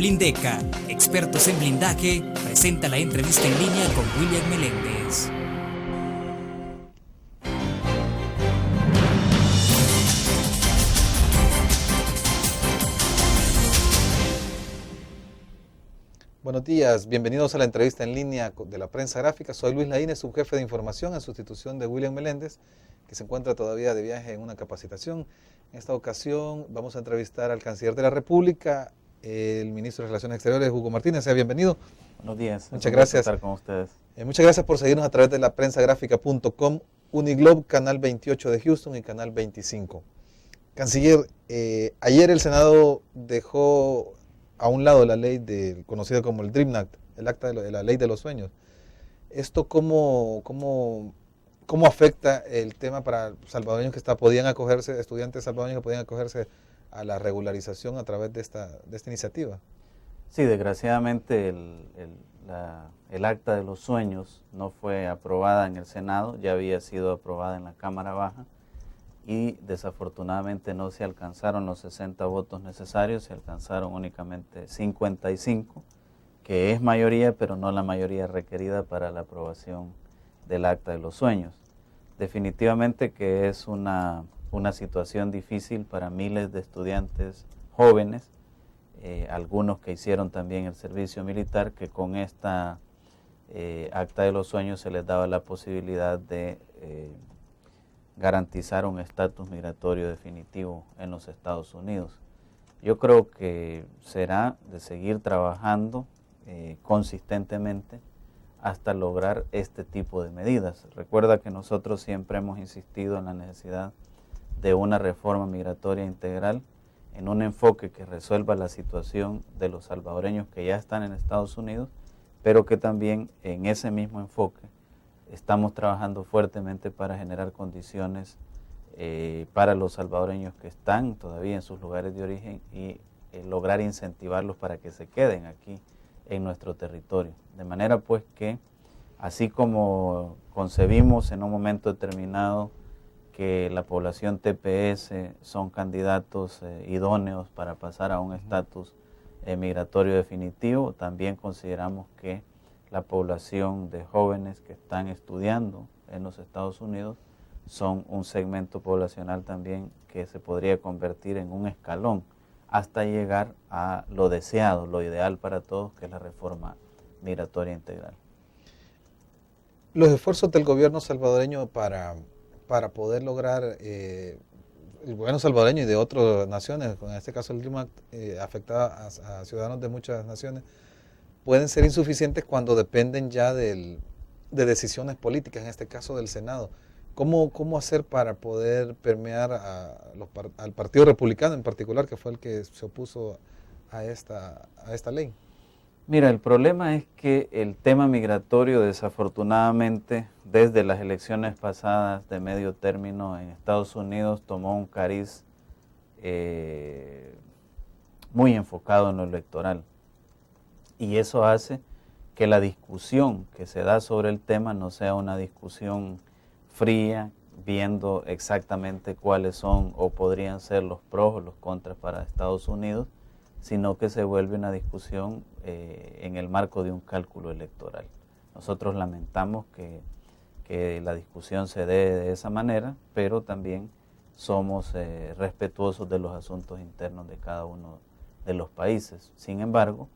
Blindeca, expertos en blindaje, presenta la entrevista en línea con William Meléndez. Buenos días, bienvenidos a la entrevista en línea de la prensa gráfica. Soy Luis Laínez, subjefe de información en sustitución de William Meléndez, que se encuentra todavía de viaje en una capacitación. En esta ocasión vamos a entrevistar al canciller de la República, el ministro de Relaciones Exteriores, Hugo Martínez. Sea bienvenido. Buenos días. Muchas gracias. Estar con ustedes. Muchas gracias por seguirnos a través de la prensagráfica.com, Uniglobe, canal 28 de Houston y canal 25. Canciller, ayer el Senado dejó a un lado la ley conocida como el Dream Act, el acta de la ley de los sueños. ¿Esto cómo afecta el tema para salvadoreños que podían acogerse, estudiantes salvadoreños que podían acogerse a la regularización a través de esta iniciativa? Sí, desgraciadamente el acta de los sueños no fue aprobada en el Senado, ya había sido aprobada en la Cámara Baja y desafortunadamente no se alcanzaron los 60 votos necesarios, se alcanzaron únicamente 55, que es mayoría, pero no la mayoría requerida para la aprobación del acta de los sueños. Definitivamente que es una situación difícil para miles de estudiantes jóvenes, algunos que hicieron también el servicio militar, que con esta acta de los sueños se les daba la posibilidad de garantizar un estatus migratorio definitivo en los Estados Unidos. Yo creo que será de seguir trabajando consistentemente hasta lograr este tipo de medidas. Recuerda que nosotros siempre hemos insistido en la necesidad de una reforma migratoria integral, en un enfoque que resuelva la situación de los salvadoreños que ya están en Estados Unidos, pero que también en ese mismo enfoque estamos trabajando fuertemente para generar condiciones para los salvadoreños que están todavía en sus lugares de origen y lograr incentivarlos para que se queden aquí en nuestro territorio. De manera pues que, así como concebimos en un momento determinado que la población TPS son candidatos idóneos para pasar a un estatus migratorio definitivo, también consideramos que la población de jóvenes que están estudiando en los Estados Unidos son un segmento poblacional también que se podría convertir en un escalón hasta llegar a lo deseado, lo ideal para todos, que es la reforma migratoria integral. Los esfuerzos del gobierno salvadoreño para poder lograr, el gobierno salvadoreño y de otras naciones, en este caso el Dream Act, afecta a ciudadanos de muchas naciones, pueden ser insuficientes cuando dependen ya de decisiones políticas, en este caso del Senado. ¿Cómo hacer para poder permear al Partido Republicano en particular, que fue el que se opuso a esta ley? Mira, el problema es que el tema migratorio, desafortunadamente, desde las elecciones pasadas de medio término en Estados Unidos, tomó un cariz muy enfocado en lo electoral. Y eso hace que la discusión que se da sobre el tema no sea una discusión fría, viendo exactamente cuáles son o podrían ser los pros o los contras para Estados Unidos, sino que se vuelve una discusión en el marco de un cálculo electoral. Nosotros lamentamos que la discusión se dé de esa manera, pero también somos respetuosos de los asuntos internos de cada uno de los países. Sin embargo,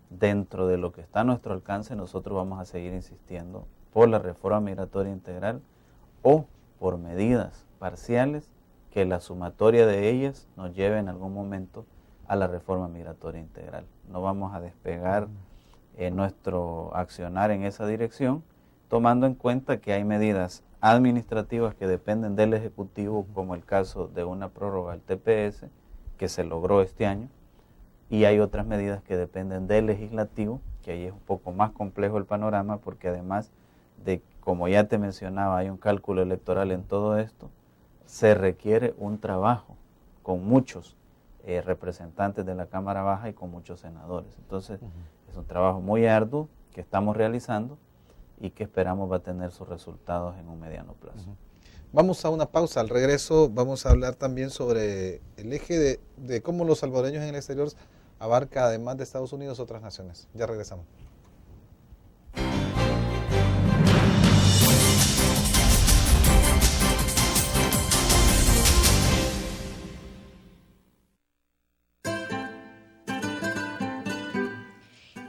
dentro de lo que está a nuestro alcance, nosotros vamos a seguir insistiendo por la reforma migratoria integral o por medidas parciales que la sumatoria de ellas nos lleve en algún momento a la reforma migratoria integral. No vamos a despegar nuestro accionar en esa dirección, tomando en cuenta que hay medidas administrativas que dependen del Ejecutivo, como el caso de una prórroga al TPS, que se logró este año, y hay otras medidas que dependen del legislativo, que ahí es un poco más complejo el panorama, porque además de, como ya te mencionaba, hay un cálculo electoral en todo esto, se requiere un trabajo con muchos representantes de la Cámara Baja y con muchos senadores. Entonces, es un trabajo muy arduo que estamos realizando y que esperamos va a tener sus resultados en un mediano plazo. Vamos a una pausa. Al regreso vamos a hablar también sobre el eje de cómo los salvadoreños en el exterior abarca además de Estados Unidos otras naciones. Ya regresamos.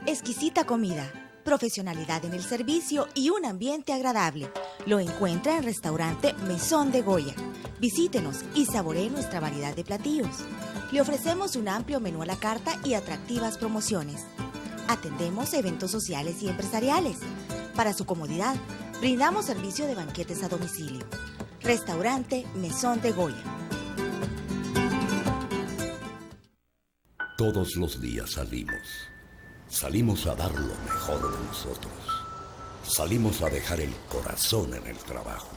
Exquisita comida, profesionalidad en el servicio y un ambiente agradable. Lo encuentra en Restaurante Mesón de Goya. Visítenos y saboree nuestra variedad de platillos. Le ofrecemos un amplio menú a la carta y atractivas promociones. Atendemos eventos sociales y empresariales. Para su comodidad, brindamos servicio de banquetes a domicilio. Restaurante Mesón de Goya. Todos los días salimos. Salimos a dar lo mejor de nosotros. Salimos a dejar el corazón en el trabajo.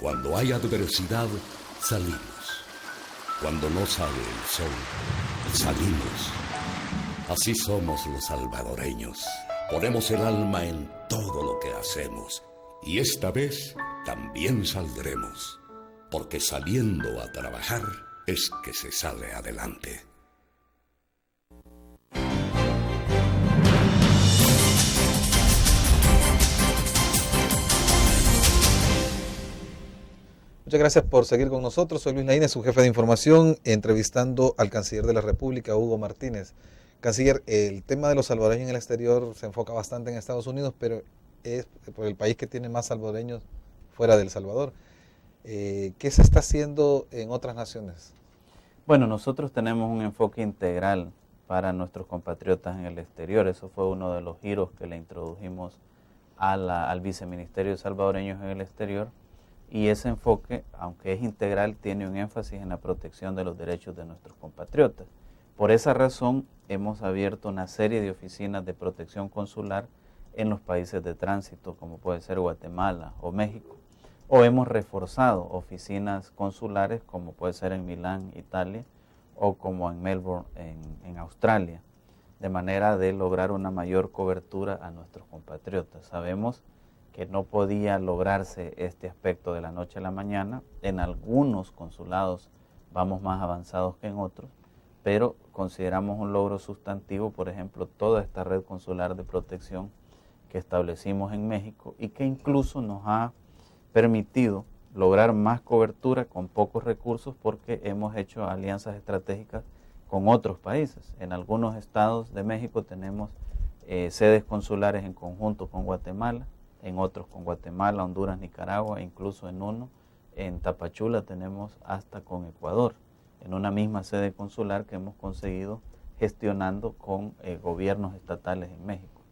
Cuando hay adversidad, salimos. Cuando no sale el sol, salimos. Así somos los salvadoreños. Ponemos el alma en todo lo que hacemos. Y esta vez también saldremos. Porque saliendo a trabajar es que se sale adelante. Muchas gracias por seguir con nosotros. Soy Luis Laínez, su jefe de información, entrevistando al canciller de la República, Hugo Martínez. Canciller, el tema de los salvadoreños en el exterior se enfoca bastante en Estados Unidos, pero es por el país que tiene más salvadoreños fuera de El Salvador. ¿Qué se está haciendo en otras naciones? Bueno, nosotros tenemos un enfoque integral para nuestros compatriotas en el exterior. Eso fue uno de los giros que le introdujimos al viceministerio de salvadoreños en el exterior. Y ese enfoque, aunque es integral, tiene un énfasis en la protección de los derechos de nuestros compatriotas. Por esa razón, hemos abierto una serie de oficinas de protección consular en los países de tránsito, como puede ser Guatemala o México. O hemos reforzado oficinas consulares, como puede ser en Milán, Italia, o como en Melbourne, en Australia, de manera de lograr una mayor cobertura a nuestros compatriotas. Sabemos que no podía lograrse este aspecto de la noche a la mañana. En algunos consulados vamos más avanzados que en otros, pero consideramos un logro sustantivo, por ejemplo, toda esta red consular de protección que establecimos en México y que incluso nos ha permitido lograr más cobertura con pocos recursos porque hemos hecho alianzas estratégicas con otros países. En algunos estados de México tenemos sedes consulares en conjunto con Guatemala, en otros con Guatemala, Honduras, Nicaragua, e incluso en uno, en Tapachula, tenemos hasta con Ecuador, en una misma sede consular que hemos conseguido gestionando con gobiernos estatales en México.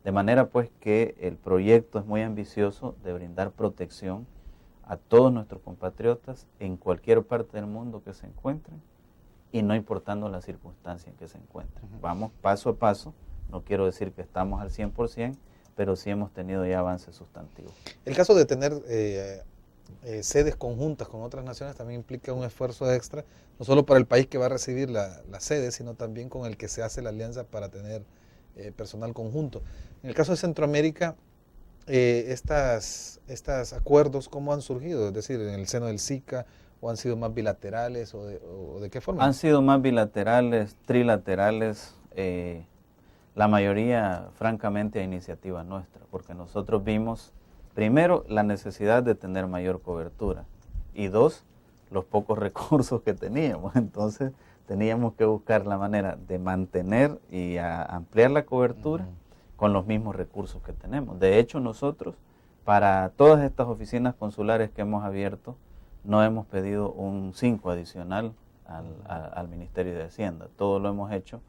De manera pues que el proyecto es muy ambicioso de brindar protección a todos nuestros compatriotas en cualquier parte del mundo que se encuentren y no importando la circunstancia en que se encuentren. Vamos paso a paso, no quiero decir que estamos al 100%, pero sí hemos tenido ya avances sustantivos. El caso de tener sedes conjuntas con otras naciones también implica un esfuerzo extra, no solo para el país que va a recibir la sede, sino también con el que se hace la alianza para tener personal conjunto. En el caso de Centroamérica, estos acuerdos, ¿cómo han surgido? Es decir, en el seno del SICA, ¿o han sido más bilaterales o de qué forma? Han sido más bilaterales, trilaterales, la mayoría, francamente, a iniciativa nuestra, porque nosotros vimos, primero, la necesidad de tener mayor cobertura, y dos, los pocos recursos que teníamos. Entonces, teníamos que buscar la manera de mantener y ampliar la cobertura con los mismos recursos que tenemos. De hecho, nosotros, para todas estas oficinas consulares que hemos abierto, no hemos pedido un 5 adicional al Ministerio de Hacienda. Todo lo hemos hecho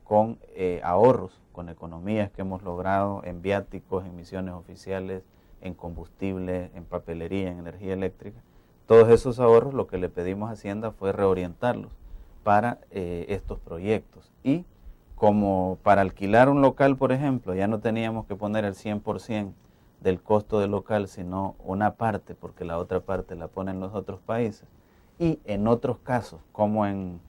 con ahorros, con economías que hemos logrado en viáticos, en misiones oficiales, en combustible, en papelería, en energía eléctrica. Todos esos ahorros, lo que le pedimos a Hacienda fue reorientarlos para estos proyectos. Y como para alquilar un local, por ejemplo, ya no teníamos que poner el 100% del costo del local, sino una parte, porque la otra parte la ponen los otros países. Y en otros casos, como en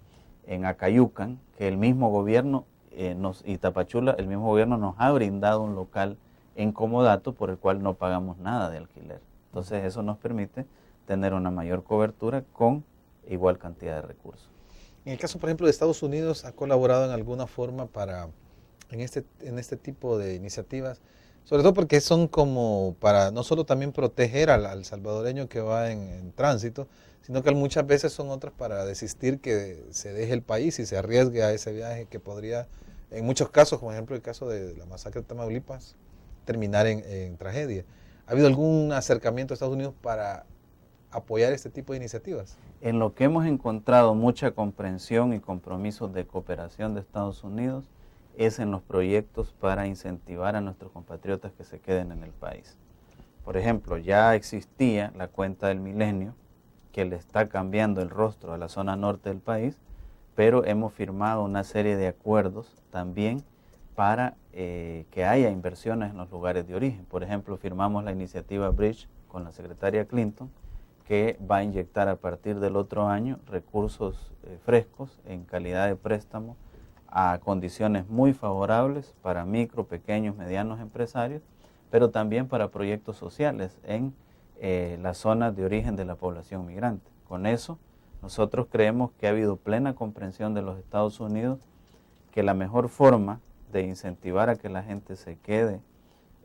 Acayucan, que el mismo gobierno y Tapachula, el mismo gobierno nos ha brindado un local en comodato por el cual no pagamos nada de alquiler. Entonces eso nos permite tener una mayor cobertura con igual cantidad de recursos. En el caso, por ejemplo, de Estados Unidos, ¿ha colaborado en alguna forma en este tipo de iniciativas? Sobre todo porque son como para no solo también proteger al salvadoreño que va en tránsito, sino que muchas veces son otras para desistir que se deje el país y se arriesgue a ese viaje que podría, en muchos casos, como ejemplo el caso de la masacre de Tamaulipas, terminar en tragedia. ¿Ha habido algún acercamiento a Estados Unidos para apoyar este tipo de iniciativas? En lo que hemos encontrado mucha comprensión y compromisos de cooperación de Estados Unidos es en los proyectos para incentivar a nuestros compatriotas que se queden en el país. Por ejemplo, ya existía la cuenta del milenio, que le está cambiando el rostro a la zona norte del país, pero hemos firmado una serie de acuerdos también para que haya inversiones en los lugares de origen. Por ejemplo, firmamos la iniciativa Bridge con la secretaria Clinton, que va a inyectar a partir del otro año recursos frescos en calidad de préstamo a condiciones muy favorables para micro, pequeños, medianos empresarios, pero también para proyectos sociales en las zonas de origen de la población migrante. Con eso, nosotros creemos que ha habido plena comprensión de los Estados Unidos que la mejor forma de incentivar a que la gente se quede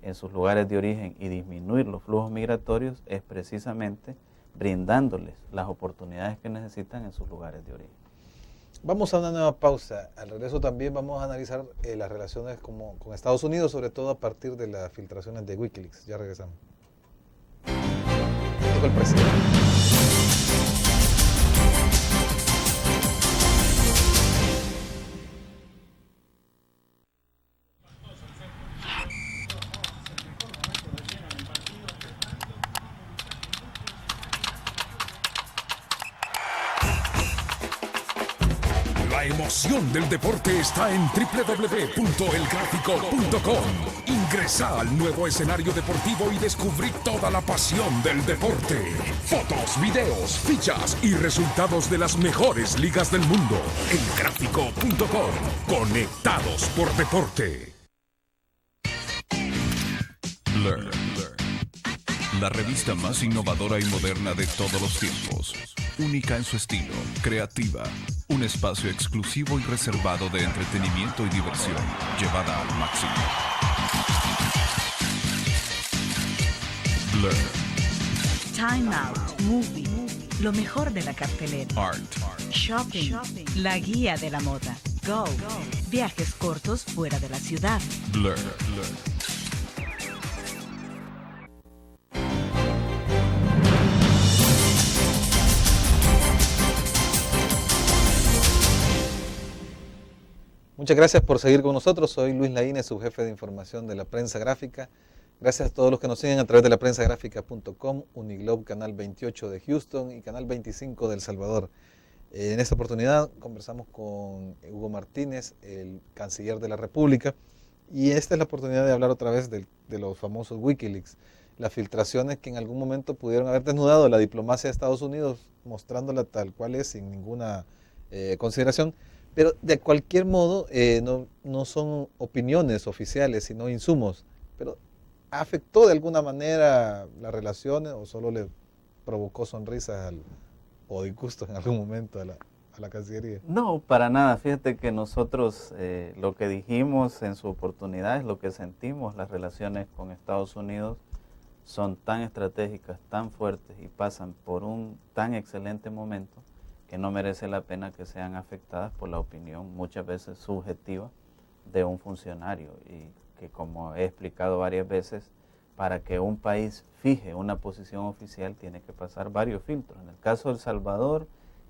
en sus lugares de origen y disminuir los flujos migratorios es precisamente brindándoles las oportunidades que necesitan en sus lugares de origen. Vamos a una nueva pausa. Al regreso también vamos a analizar las relaciones con Estados Unidos, sobre todo a partir de las filtraciones de Wikileaks. Ya regresamos. Dijo el presidente. La emoción del deporte está en www.elgráfico.com. Ingresa al nuevo escenario deportivo y descubrí toda la pasión del deporte. Fotos, videos, fichas y resultados de las mejores ligas del mundo. Elgráfico.com. Conectados por deporte. Blur. La revista más innovadora y moderna de todos los tiempos. Única en su estilo, creativa. Un espacio exclusivo y reservado de entretenimiento y diversión, llevada al máximo. Blur. Time Out Movie. Lo mejor de la cartelera. Art. Shopping. La guía de la moda. Go. Viajes cortos fuera de la ciudad. Blur. Muchas gracias por seguir con nosotros. Soy Luis Laínez, subjefe de información de la prensa gráfica. Gracias a todos los que nos siguen a través de la prensagráfica.com, Uniglobe Canal 28 de Houston y Canal 25 de El Salvador. En esta oportunidad conversamos con Hugo Martínez, el canciller de la República, y esta es la oportunidad de hablar otra vez de los famosos Wikileaks, las filtraciones que en algún momento pudieron haber desnudado la diplomacia de Estados Unidos, mostrándola tal cual es, sin ninguna consideración. Pero de cualquier modo, no son opiniones oficiales, sino insumos. Pero ¿afectó de alguna manera las relaciones o solo le provocó sonrisas o disgustos en algún momento a la Cancillería? No, para nada. Fíjate que nosotros lo que dijimos en su oportunidad es lo que sentimos. Las relaciones con Estados Unidos son tan estratégicas, tan fuertes y pasan por un tan excelente momento que no merece la pena que sean afectadas por la opinión muchas veces subjetiva de un funcionario, y que, como he explicado varias veces, para que un país fije una posición oficial tiene que pasar varios filtros. En el caso de El Salvador,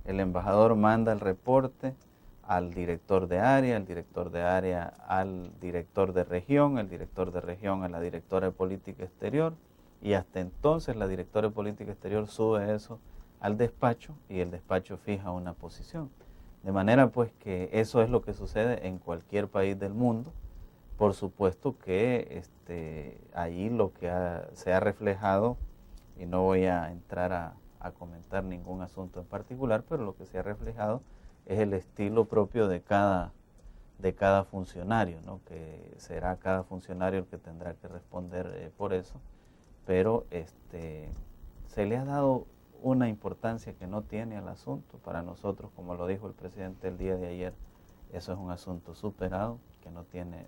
el embajador manda el reporte al director de área, el director de área al director de región, el director de región a la directora de política exterior, y hasta entonces la directora de política exterior sube eso al despacho y el despacho fija una posición. De manera pues que eso es lo que sucede en cualquier país del mundo. Por supuesto que ahí lo que se ha reflejado, y no voy a entrar a comentar ningún asunto en particular, pero lo que se ha reflejado es el estilo propio de cada funcionario, ¿no? Que será cada funcionario el que tendrá que responder por eso, pero se le ha dado una importancia que no tiene al asunto. Para nosotros, como lo dijo el presidente el día de ayer, eso es un asunto superado, que no tiene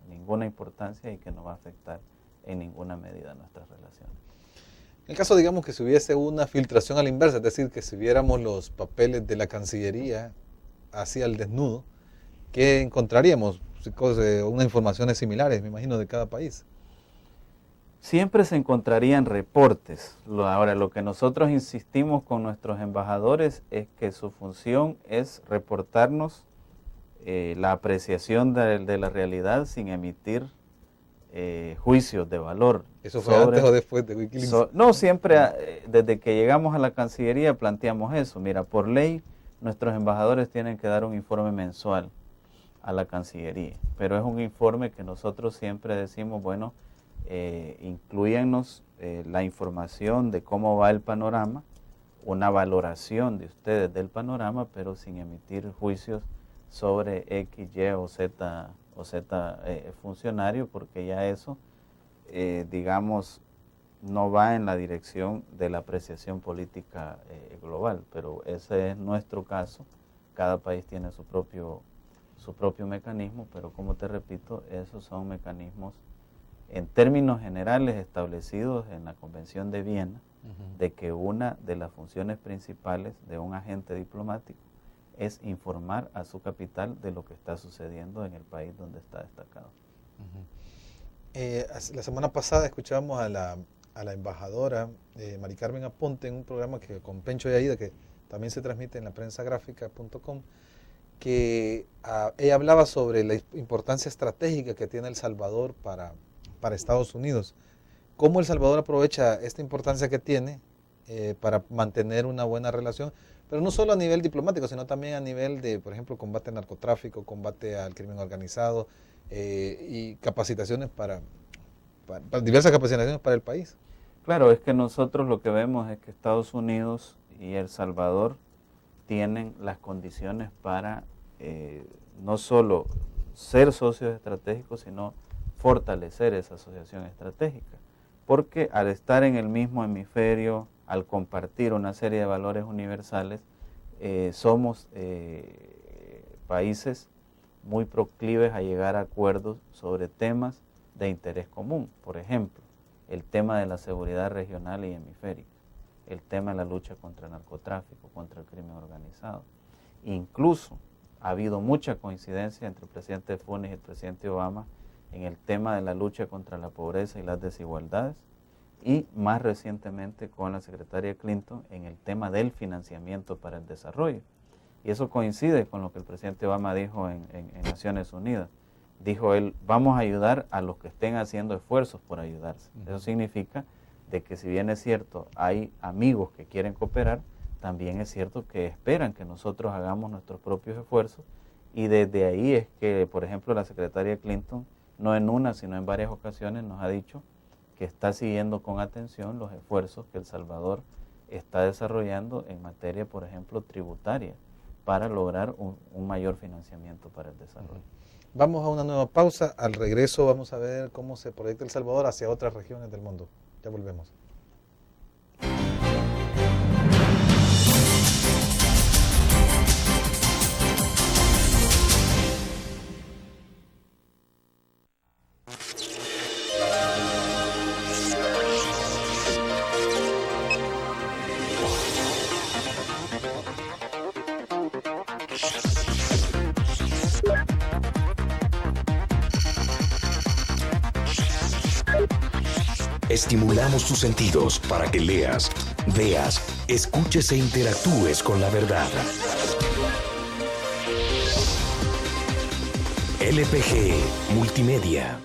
ninguna importancia y que no va a afectar en ninguna medida nuestras relaciones. En el caso, digamos, que si hubiese una filtración a la inversa, es decir, que si viéramos los papeles de la Cancillería hacia el desnudo, ¿qué encontraríamos? Unas informaciones similares, me imagino, de cada país. Siempre se encontrarían reportes. Ahora, lo que nosotros insistimos con nuestros embajadores es que su función es reportarnos la apreciación de la realidad sin emitir juicios de valor. ¿Eso fue antes o después de Wikileaks? No, siempre desde que llegamos a la Cancillería planteamos eso. Mira, por ley nuestros embajadores tienen que dar un informe mensual a la Cancillería, pero es un informe que nosotros siempre decimos, bueno, incluyanos la información de cómo va el panorama, una valoración de ustedes del panorama, pero sin emitir juicios sobre X, Y o Z funcionario, porque ya eso, digamos, no va en la dirección de la apreciación política global, pero ese es nuestro caso. Cada país tiene su propio mecanismo, pero como te repito, esos son mecanismos en términos generales establecidos en la Convención de Viena, de que una de las funciones principales de un agente diplomático es informar a su capital de lo que está sucediendo en el país donde está destacado. La semana pasada escuchábamos a la embajadora Mari Carmen Aponte en un programa que con Pencho y Aida, que también se transmite en la prensagráfica.com, que ella hablaba sobre la importancia estratégica que tiene El Salvador para Estados Unidos. ¿Cómo El Salvador aprovecha esta importancia que tiene para mantener una buena relación? Pero no solo a nivel diplomático, sino también a nivel de, por ejemplo, combate al narcotráfico, combate al crimen organizado y capacitaciones para diversas capacitaciones para el país. Claro, es que nosotros lo que vemos es que Estados Unidos y El Salvador tienen las condiciones para no solo ser socios estratégicos, sino fortalecer esa asociación estratégica. Porque al estar en el mismo hemisferio, al compartir una serie de valores universales, somos países muy proclives a llegar a acuerdos sobre temas de interés común. Por ejemplo, el tema de la seguridad regional y hemisférica, el tema de la lucha contra el narcotráfico, contra el crimen organizado. Incluso ha habido mucha coincidencia entre el presidente Funes y el presidente Obama en el tema de la lucha contra la pobreza y las desigualdades, y más recientemente con la secretaria Clinton en el tema del financiamiento para el desarrollo. Y eso coincide con lo que el presidente Obama dijo en Naciones Unidas. Dijo él, vamos a ayudar a los que estén haciendo esfuerzos por ayudarse. Eso significa de que si bien es cierto, hay amigos que quieren cooperar, también es cierto que esperan que nosotros hagamos nuestros propios esfuerzos, y desde ahí es que, por ejemplo, la secretaria Clinton, no en una, sino en varias ocasiones, nos ha dicho que está siguiendo con atención los esfuerzos que El Salvador está desarrollando en materia, por ejemplo, tributaria, para lograr un mayor financiamiento para el desarrollo. Vamos a una nueva pausa. Al regreso vamos a ver cómo se proyecta El Salvador hacia otras regiones del mundo. Ya volvemos. Estimulamos tus sentidos para que leas, veas, escuches e interactúes con la verdad. LPG Multimedia.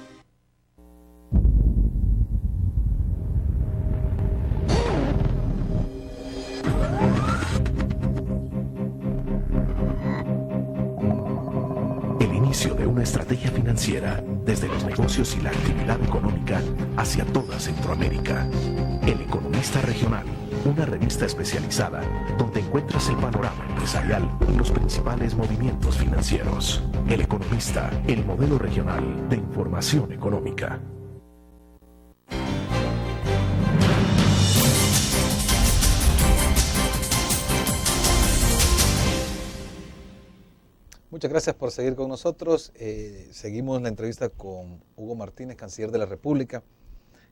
El inicio de una estrategia financiera desde los negocios y la actividad económica hacia toda Centroamérica. El Economista Regional, una revista especializada donde encuentras el panorama empresarial y los principales movimientos financieros. El Economista, el modelo regional de información económica. Muchas gracias por seguir con nosotros. Seguimos la entrevista con Hugo Martínez, canciller de la República.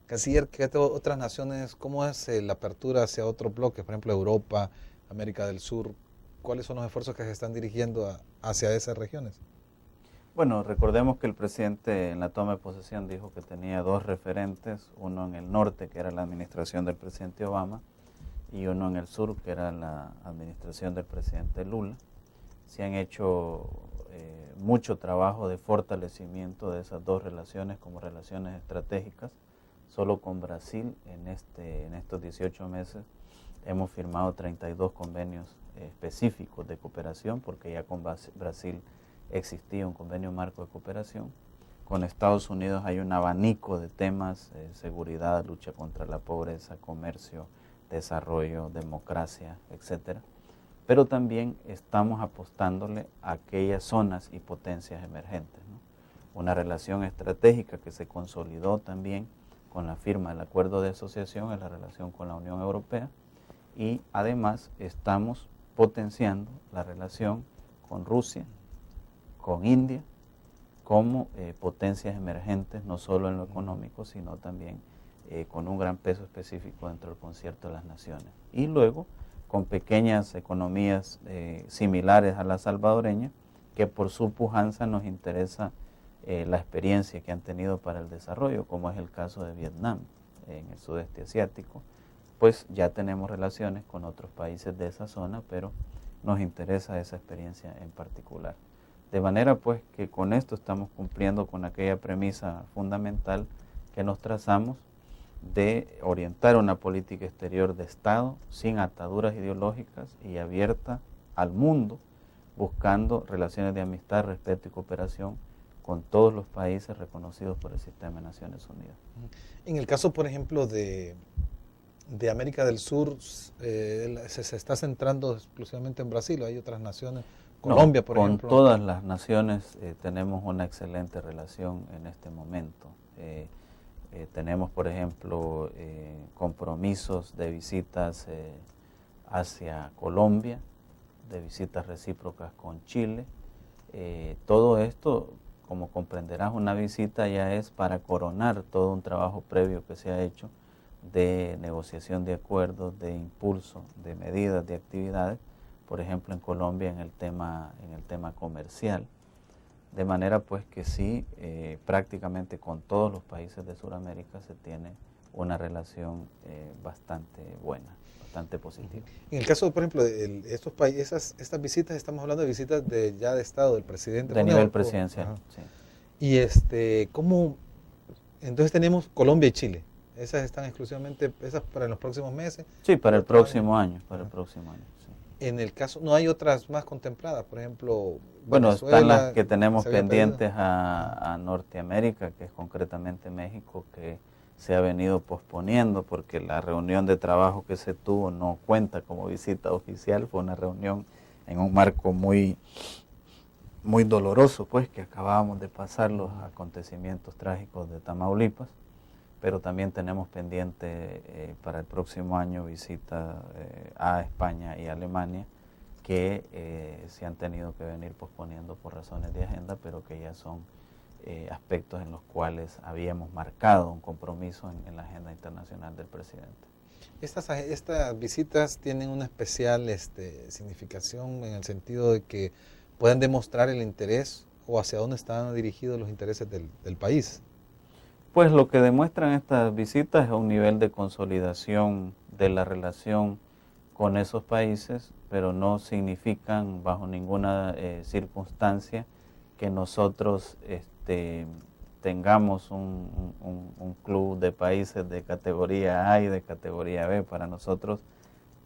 Canciller, ¿qué otras naciones, cómo es la apertura hacia otros bloques, por ejemplo Europa, América del Sur? ¿Cuáles son los esfuerzos que se están dirigiendo hacia esas regiones? Bueno, recordemos que el presidente en la toma de posesión dijo que tenía 2 referentes, uno en el norte, que era la administración del presidente Obama, y uno en el sur, que era la administración del presidente Lula. Se han hecho mucho trabajo de fortalecimiento de esas 2 relaciones como relaciones estratégicas. Solo con Brasil en estos 18 meses hemos firmado 32 convenios específicos de cooperación, porque ya con Brasil existía un convenio marco de cooperación. Con Estados Unidos hay un abanico de temas, seguridad, lucha contra la pobreza, comercio, desarrollo, democracia, etcétera. Pero también estamos apostándole a aquellas zonas y potencias emergentes, ¿no? Una relación estratégica que se consolidó también con la firma del acuerdo de asociación es la relación con la Unión Europea, y además estamos potenciando la relación con Rusia, con India, como potencias emergentes, no solo en lo económico, sino también con un gran peso específico dentro del concierto de las naciones. Y luego con pequeñas economías similares a la salvadoreña, que por su pujanza nos interesa la experiencia que han tenido para el desarrollo, como es el caso de Vietnam, en el sudeste asiático. Pues ya tenemos relaciones con otros países de esa zona, pero nos interesa esa experiencia en particular. De manera pues que con esto estamos cumpliendo con aquella premisa fundamental que nos trazamos de orientar una política exterior de Estado sin ataduras ideológicas y abierta al mundo, buscando relaciones de amistad, respeto y cooperación con todos los países reconocidos por el sistema de Naciones Unidas. En el caso, por ejemplo, de América del Sur, se está centrando exclusivamente en Brasil, ¿o hay otras naciones? Colombia, por ejemplo. Con todas las naciones tenemos una excelente relación en este momento. Tenemos, por ejemplo, compromisos de visitas hacia Colombia, de visitas recíprocas con Chile. Todo esto, como comprenderás, una visita ya es para coronar todo un trabajo previo que se ha hecho de negociación de acuerdos, de impulso, de medidas, de actividades, por ejemplo en Colombia en el tema comercial. De manera pues que sí, prácticamente con todos los países de Sudamérica se tiene una relación bastante buena, bastante positiva. En el caso, por ejemplo, de estos países, estas visitas, estamos hablando de visitas ya de Estado, del presidente. De nivel presidencial, sí. Y ¿cómo? Entonces tenemos Colombia y Chile. Esas están exclusivamente, esas para los próximos meses. Sí, para el próximo año, para el próximo año. Sí. En el caso, ¿no hay otras más contempladas? Por ejemplo, bueno, Venezuela, están las que tenemos pendientes a Norteamérica, que es concretamente México, que se ha venido posponiendo porque la reunión de trabajo que se tuvo no cuenta como visita oficial, fue una reunión en un marco muy doloroso, pues, que acabábamos de pasar los acontecimientos trágicos de Tamaulipas. Pero también tenemos pendiente para el próximo año visita a España y Alemania, que se han tenido que venir posponiendo por razones de agenda, pero que ya son aspectos en los cuales habíamos marcado un compromiso en la agenda internacional del presidente. Estas visitas tienen una especial significación en el sentido de que puedan demostrar el interés o hacia dónde están dirigidos los intereses del país. Pues lo que demuestran estas visitas es un nivel de consolidación de la relación con esos países, pero no significan bajo ninguna circunstancia que nosotros tengamos un club de países de categoría A y de categoría B. Para nosotros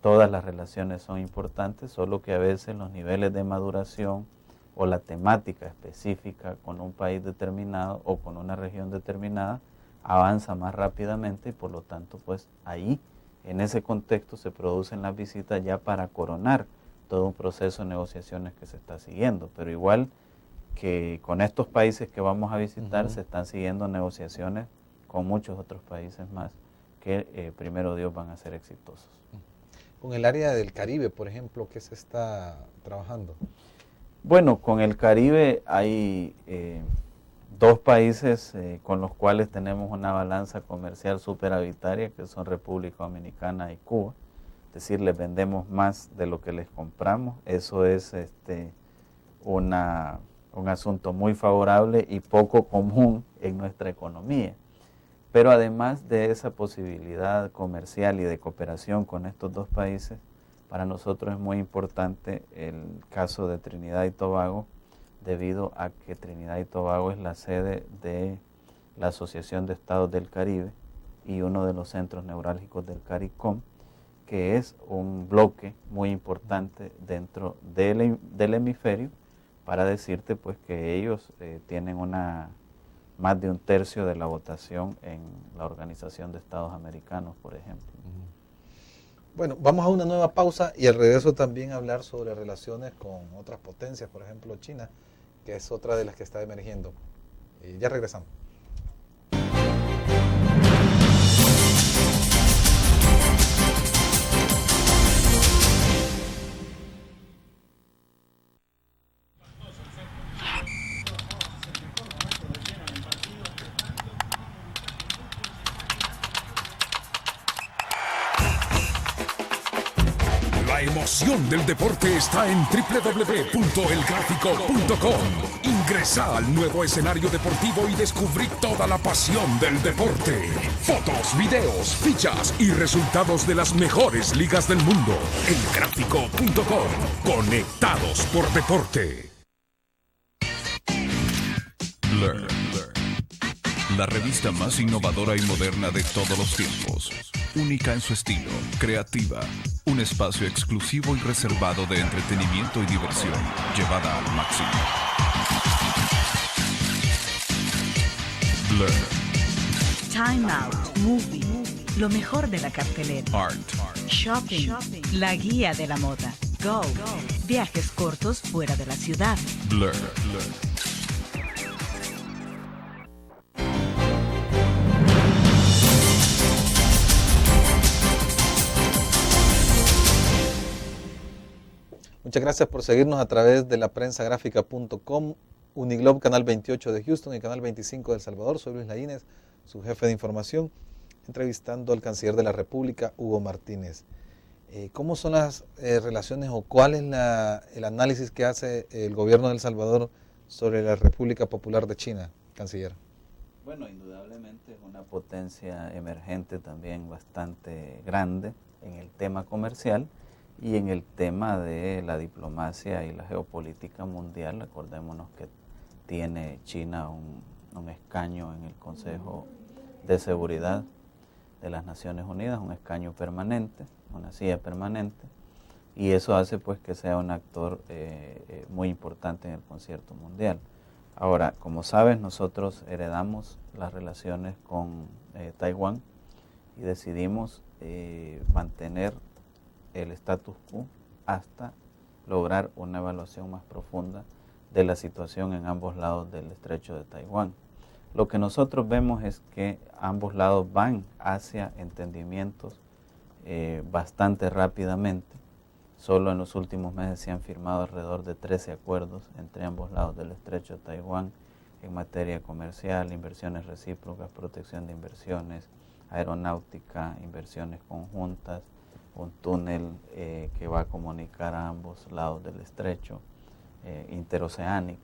todas las relaciones son importantes, solo que a veces los niveles de maduración o la temática específica con un país determinado o con una región determinada avanza más rápidamente y por lo tanto pues ahí en ese contexto se producen las visitas ya para coronar todo un proceso de negociaciones que se está siguiendo, pero igual que con estos países que vamos a visitar se están siguiendo negociaciones con muchos otros países más que primero Dios van a ser exitosos. Con el área del Caribe, por ejemplo, ¿qué se está trabajando? Bueno, con el Caribe hay dos países con los cuales tenemos una balanza comercial superavitaria, que son República Dominicana y Cuba. Es decir, les vendemos más de lo que les compramos. Eso es un asunto muy favorable y poco común en nuestra economía. Pero además de esa posibilidad comercial y de cooperación con estos dos países, para nosotros es muy importante el caso de Trinidad y Tobago, debido a que Trinidad y Tobago es la sede de la Asociación de Estados del Caribe y uno de los centros neurálgicos del CARICOM, que es un bloque muy importante dentro del hemisferio, para decirte pues que ellos tienen más de un tercio de la votación en la Organización de Estados Americanos, por ejemplo. Bueno, vamos a una nueva pausa y al regreso también hablar sobre relaciones con otras potencias, por ejemplo China, que es otra de las que está emergiendo. Ya regresamos. La emoción del deporte está en www.elgráfico.com. Ingresa al nuevo escenario deportivo y descubrí toda la pasión del deporte. Fotos, videos, fichas y resultados de las mejores ligas del mundo. Elgráfico.com. Conectados por deporte. Learn. La revista más innovadora y moderna de todos los tiempos. Única en su estilo, creativa. Un espacio exclusivo y reservado de entretenimiento y diversión, llevada al máximo. Blur. Time Out, Movie, lo mejor de la cartelera. Art. Shopping, la guía de la moda. Go, viajes cortos fuera de la ciudad. Blur. Muchas gracias por seguirnos a través de la prensagráfica.com, Uniglobe, Canal 28 de Houston y Canal 25 de El Salvador. Soy Luis Laínez, su jefe de información, entrevistando al canciller de la República, Hugo Martínez. ¿Cómo son las relaciones o cuál es el análisis que hace el gobierno de El Salvador sobre la República Popular de China, canciller? Bueno, indudablemente es una potencia emergente también bastante grande en el tema comercial y en el tema de la diplomacia y la geopolítica mundial. Acordémonos que tiene China un escaño en el Consejo de Seguridad de las Naciones Unidas, un escaño permanente, una silla permanente, y eso hace pues que sea un actor muy importante en el concierto mundial. Ahora, como sabes, nosotros heredamos las relaciones con Taiwán y decidimos mantener el status quo hasta lograr una evaluación más profunda de la situación en ambos lados del estrecho de Taiwán. Lo que nosotros vemos es que ambos lados van hacia entendimientos bastante rápidamente. Solo en los últimos meses se han firmado alrededor de 13 acuerdos entre ambos lados del estrecho de Taiwán en materia comercial, inversiones recíprocas, protección de inversiones, aeronáutica, inversiones conjuntas, un túnel que va a comunicar a ambos lados del estrecho interoceánico.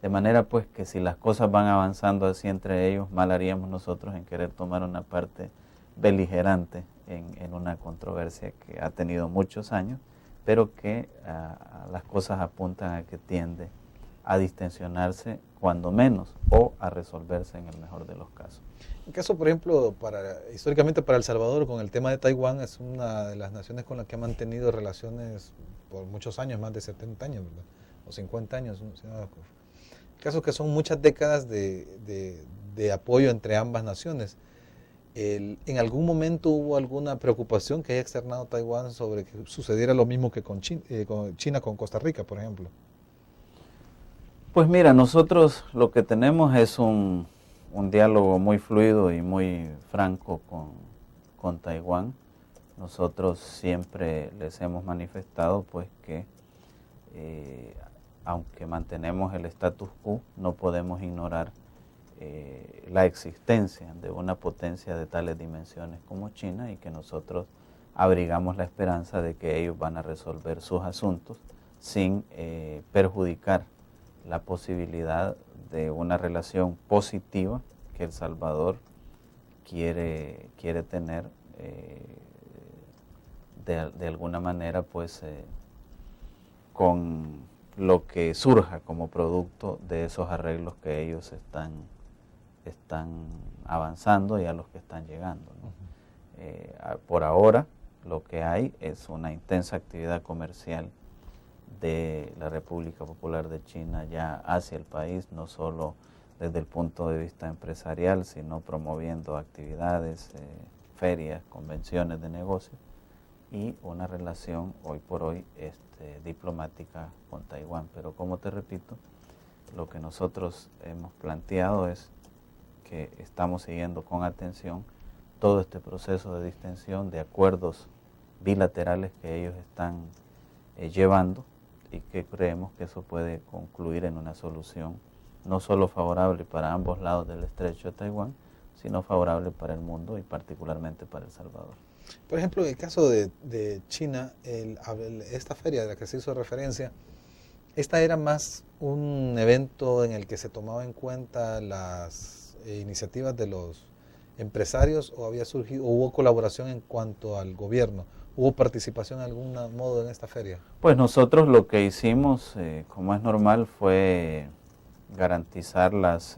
De manera pues que si las cosas van avanzando así entre ellos, mal haríamos nosotros en querer tomar una parte beligerante en una controversia que ha tenido muchos años, pero que las cosas apuntan a que tiende a distensionarse cuando menos o a resolverse en el mejor de los casos. En caso, por ejemplo, históricamente para El Salvador, con el tema de Taiwán, es una de las naciones con las que ha mantenido relaciones por muchos años, más de 70 años, ¿verdad? O 50 años. Casos que son muchas décadas de apoyo entre ambas naciones. ¿En algún momento hubo alguna preocupación que haya externado Taiwán sobre que sucediera lo mismo que con China con Costa Rica, por ejemplo? Pues mira, nosotros lo que tenemos es un diálogo muy fluido y muy franco con Taiwán. Nosotros siempre les hemos manifestado pues que aunque mantenemos el status quo, no podemos ignorar la existencia de una potencia de tales dimensiones como China y que nosotros abrigamos la esperanza de que ellos van a resolver sus asuntos sin perjudicar la posibilidad de una relación positiva que El Salvador quiere tener de alguna manera, pues con lo que surja como producto de esos arreglos que ellos están avanzando y a los que están llegando, ¿no? Por ahora lo que hay es una intensa actividad comercial de la República Popular de China ya hacia el país, no solo desde el punto de vista empresarial, sino promoviendo actividades, ferias, convenciones de negocios y una relación hoy por hoy diplomática con Taiwán. Pero como te repito, lo que nosotros hemos planteado es que estamos siguiendo con atención todo este proceso de distensión, de acuerdos bilaterales que ellos están llevando y que creemos que eso puede concluir en una solución no solo favorable para ambos lados del estrecho de Taiwán, sino favorable para el mundo y particularmente para El Salvador. Por ejemplo, en el caso de China, esta feria de la que se hizo referencia, esta era más un evento en el que se tomaba en cuenta las iniciativas de los empresarios o había surgido, hubo colaboración en cuanto al gobierno, hubo participación de algún modo en esta feria. Pues nosotros lo que hicimos, como es normal, fue garantizar las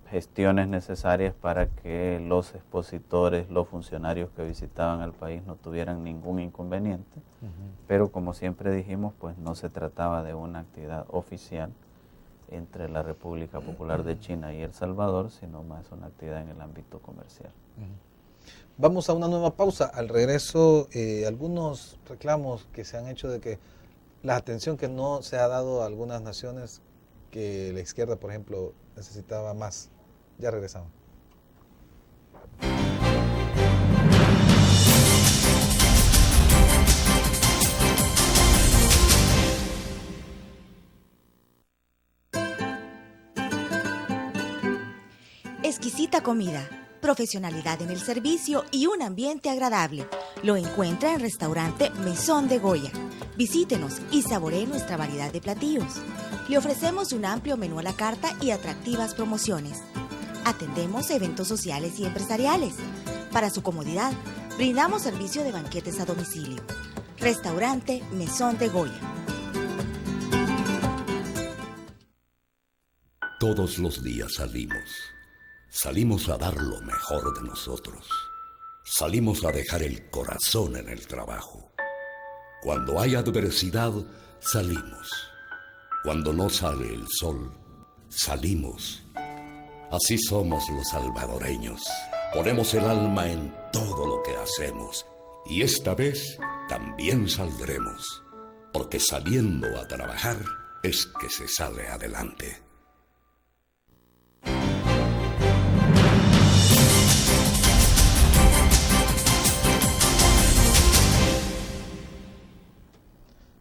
gestiones necesarias para que los expositores, los funcionarios que visitaban el país no tuvieran ningún inconveniente, pero como siempre dijimos, pues no se trataba de una actividad oficial entre la República Popular de China y El Salvador, sino más una actividad en el ámbito comercial. Vamos a una nueva pausa. Al regreso, algunos reclamos que se han hecho de que la atención que no se ha dado a algunas naciones, que la izquierda, por ejemplo, necesitaba más. Ya regresamos. Exquisita comida, profesionalidad en el servicio y un ambiente agradable. Lo encuentra en Restaurante Mesón de Goya. Visítenos y saboree nuestra variedad de platillos. Le ofrecemos un amplio menú a la carta y atractivas promociones. Atendemos eventos sociales y empresariales. Para su comodidad, brindamos servicio de banquetes a domicilio. Restaurante Mesón de Goya. Todos los días salimos a dar lo mejor de nosotros. Salimos a dejar el corazón en el trabajo. Cuando hay adversidad, salimos. Cuando no sale el sol, salimos. Así somos los salvadoreños. Ponemos el alma en todo lo que hacemos. Y esta vez también saldremos. Porque saliendo a trabajar es que se sale adelante.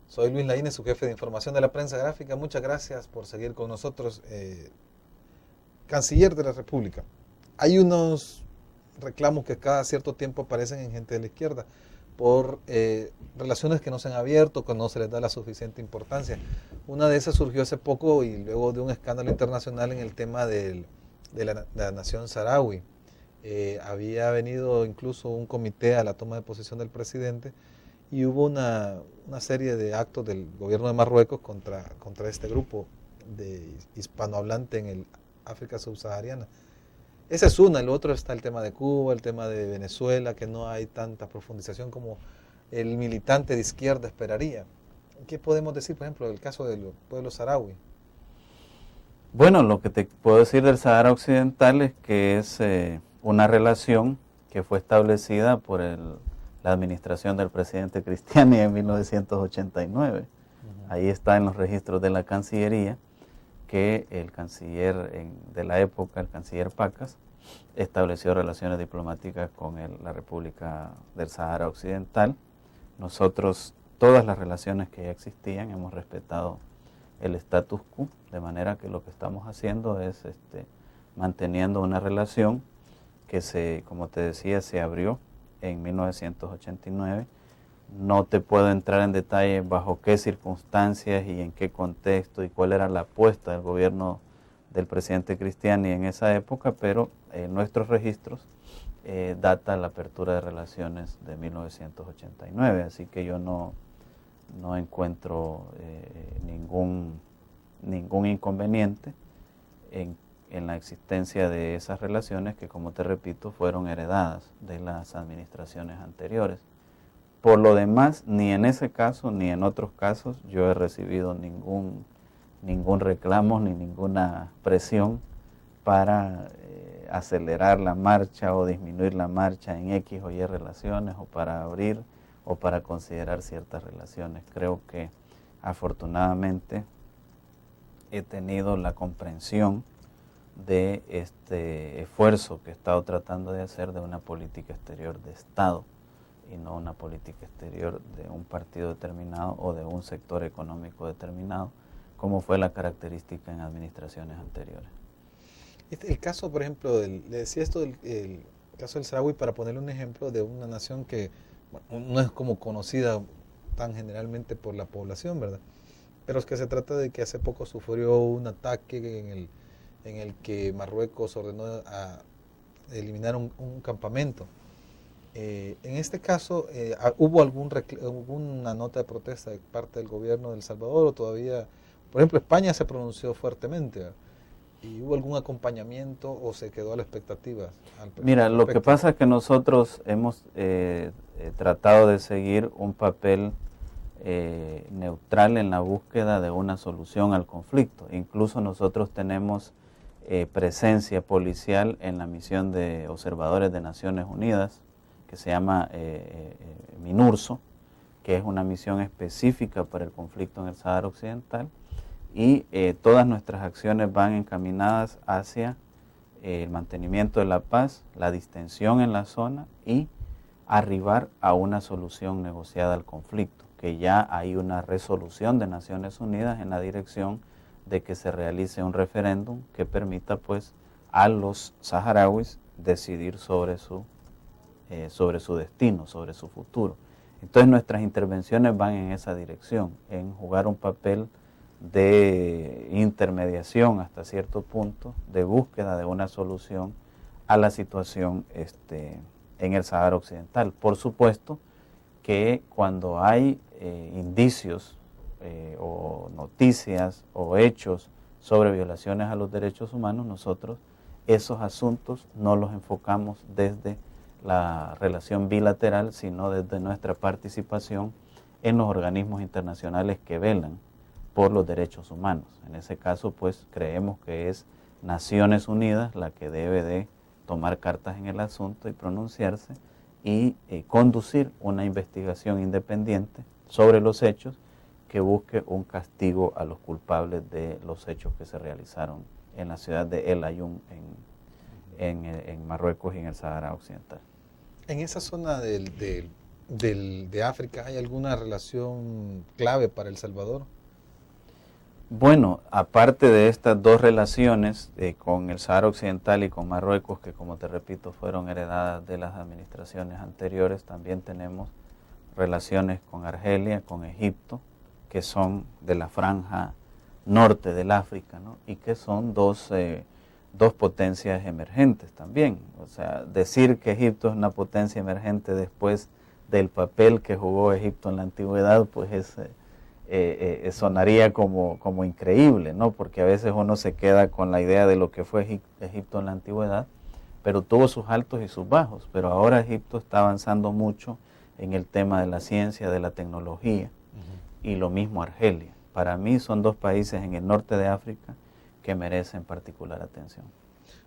Soy Luis Laínez, su jefe de información de la prensa gráfica. Muchas gracias por seguir con nosotros. Canciller de la República. Hay unos reclamos que cada cierto tiempo aparecen en gente de la izquierda por relaciones que no se han abierto, que no se les da la suficiente importancia. Una de esas surgió hace poco y luego de un escándalo internacional en el tema de la nación saharaui. Había venido incluso un comité a la toma de posesión del presidente y hubo una serie de actos del gobierno de Marruecos contra este grupo de hispanohablante en el África subsahariana. Esa es una. El otro está el tema de Cuba, el tema de Venezuela, que no hay tanta profundización como el militante de izquierda esperaría. ¿Qué podemos decir, por ejemplo, del caso del pueblo saharaui? Bueno, lo que te puedo decir del Sahara Occidental es que es una relación que fue establecida por la administración del presidente Cristiani en 1989. Ahí está en los registros de la Cancillería que el canciller de la época, el canciller Pacas, estableció relaciones diplomáticas con la República del Sahara Occidental. Nosotros todas las relaciones que ya existían, hemos respetado el status quo, de manera que lo que estamos haciendo es manteniendo una relación que como te decía, se abrió en 1989. No te puedo entrar en detalle bajo qué circunstancias y en qué contexto y cuál era la apuesta del gobierno del presidente Cristiani en esa época, pero nuestros registros data la apertura de relaciones de 1989, así que yo no encuentro ningún inconveniente en la existencia de esas relaciones que, como te repito, fueron heredadas de las administraciones anteriores. Por lo demás, ni en ese caso ni en otros casos yo he recibido ningún reclamo ni ninguna presión para acelerar la marcha o disminuir la marcha en X o Y relaciones, o para abrir o para considerar ciertas relaciones. Creo que afortunadamente he tenido la comprensión de este esfuerzo que he estado tratando de hacer de una política exterior de Estado y no una política exterior de un partido determinado o de un sector económico determinado, como fue la característica en administraciones anteriores. El caso, por ejemplo, le decía esto el caso del Saharaui para ponerle un ejemplo de una nación que no es como conocida tan generalmente por la población, ¿verdad? Pero es que se trata de que hace poco sufrió un ataque en el que Marruecos ordenó a eliminar un campamento. En este caso, ¿hubo alguna nota de protesta de parte del gobierno de El Salvador o todavía? Por ejemplo, España se pronunció fuertemente, ¿verdad? ¿Y hubo algún acompañamiento o se quedó a la expectativa? Mira, lo que pasa es que nosotros hemos tratado de seguir un papel neutral en la búsqueda de una solución al conflicto. Incluso nosotros tenemos presencia policial en la misión de observadores de Naciones Unidas, que se llama MINURSO, que es una misión específica para el conflicto en el Sáhara Occidental, y todas nuestras acciones van encaminadas hacia el mantenimiento de la paz, la distensión en la zona y arribar a una solución negociada al conflicto, que ya hay una resolución de Naciones Unidas en la dirección de que se realice un referéndum que permita pues a los saharauis decidir sobre su destino, sobre su futuro. Entonces nuestras intervenciones van en esa dirección, en jugar un papel de intermediación hasta cierto punto, de búsqueda de una solución a la situación en el Sáhara Occidental. Por supuesto que cuando hay indicios o noticias o hechos sobre violaciones a los derechos humanos, nosotros esos asuntos no los enfocamos desde la relación bilateral, sino desde nuestra participación en los organismos internacionales que velan por los derechos humanos. En ese caso, pues, creemos que es Naciones Unidas la que debe de tomar cartas en el asunto y pronunciarse y conducir una investigación independiente sobre los hechos que busque un castigo a los culpables de los hechos que se realizaron en la ciudad de El Aaiún, en Marruecos y en el Sáhara Occidental. ¿En esa zona de África hay alguna relación clave para El Salvador? Bueno, aparte de estas dos relaciones con el Sáhara Occidental y con Marruecos, que como te repito fueron heredadas de las administraciones anteriores, también tenemos relaciones con Argelia, con Egipto, que son de la franja norte del África, ¿no? Y que son dos potencias emergentes también. O sea, decir que Egipto es una potencia emergente después del papel que jugó Egipto en la antigüedad, pues sonaría como increíble, ¿no? Porque a veces uno se queda con la idea de lo que fue Egipto en la antigüedad, pero tuvo sus altos y sus bajos. Pero ahora Egipto está avanzando mucho en el tema de la ciencia, de la tecnología, y lo mismo Argelia. Para mí son dos países en el norte de África que merecen particular atención.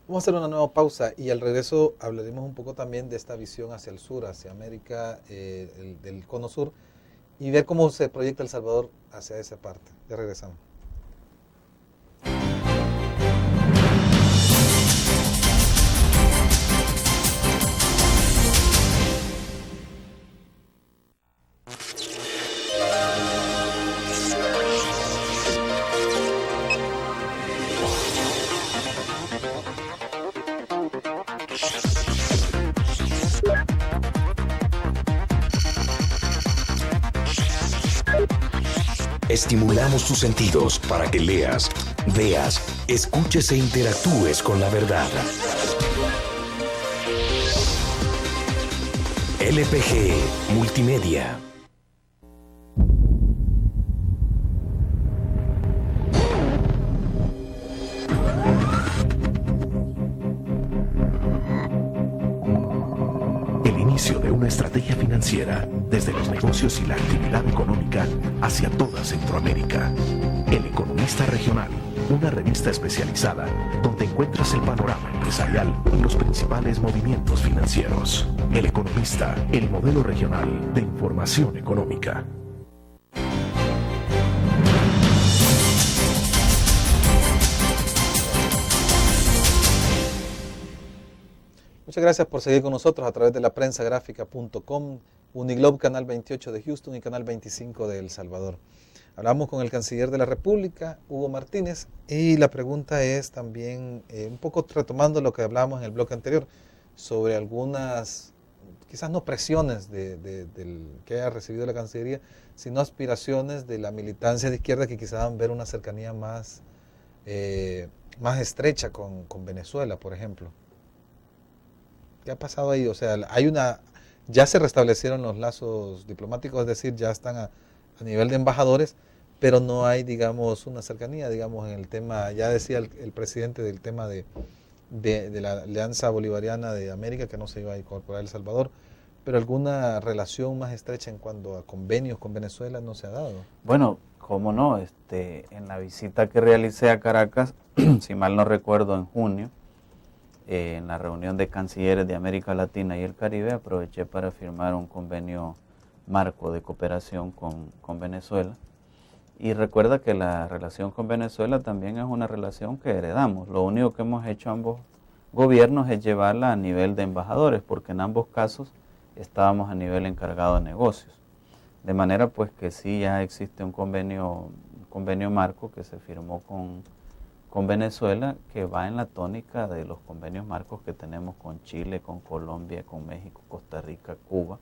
Vamos a hacer una nueva pausa y al regreso hablaremos un poco también de esta visión hacia el sur, hacia América, del cono sur, y ver cómo se proyecta El Salvador hacia esa parte. Ya regresamos. estimulamos tus sentidos para que leas, veas, escuches e interactúes con la verdad. LPG Multimedia. El inicio de una estrategia financiera desde los negocios y la actividad económica hacia toda Centroamérica. El Economista Regional, una revista especializada donde encuentras el panorama empresarial y los principales movimientos financieros. El Economista, el modelo regional de información económica. Muchas gracias por seguir con nosotros a través de la prensagráfica.com, Uniglobe Canal 28 de Houston y Canal 25 de El Salvador. Hablamos con el canciller de la República, Hugo Martínez, y la pregunta es también, un poco retomando lo que hablábamos en el bloque anterior, sobre algunas, quizás no presiones que haya recibido la Cancillería, sino aspiraciones de la militancia de izquierda que quisieran ver una cercanía más estrecha con Venezuela, por ejemplo. ¿Qué ha pasado ahí? O sea, ya se restablecieron los lazos diplomáticos, es decir, ya están a nivel de embajadores, pero no hay, digamos, una cercanía, digamos, en el tema, ya decía el presidente del tema de la Alianza Bolivariana de América, que no se iba a incorporar El Salvador, pero alguna relación más estrecha en cuanto a convenios con Venezuela no se ha dado. Bueno, cómo no, en la visita que realicé a Caracas, si mal no recuerdo, en junio, en la reunión de cancilleres de América Latina y el Caribe, aproveché para firmar un convenio marco de cooperación con Venezuela. Y recuerda que la relación con Venezuela también es una relación que heredamos. Lo único que hemos hecho ambos gobiernos es llevarla a nivel de embajadores, porque en ambos casos estábamos a nivel encargado de negocios. De manera pues que sí ya existe un convenio marco que se firmó con Venezuela, que va en la tónica de los convenios marcos que tenemos con Chile, con Colombia, con México, Costa Rica, Cuba,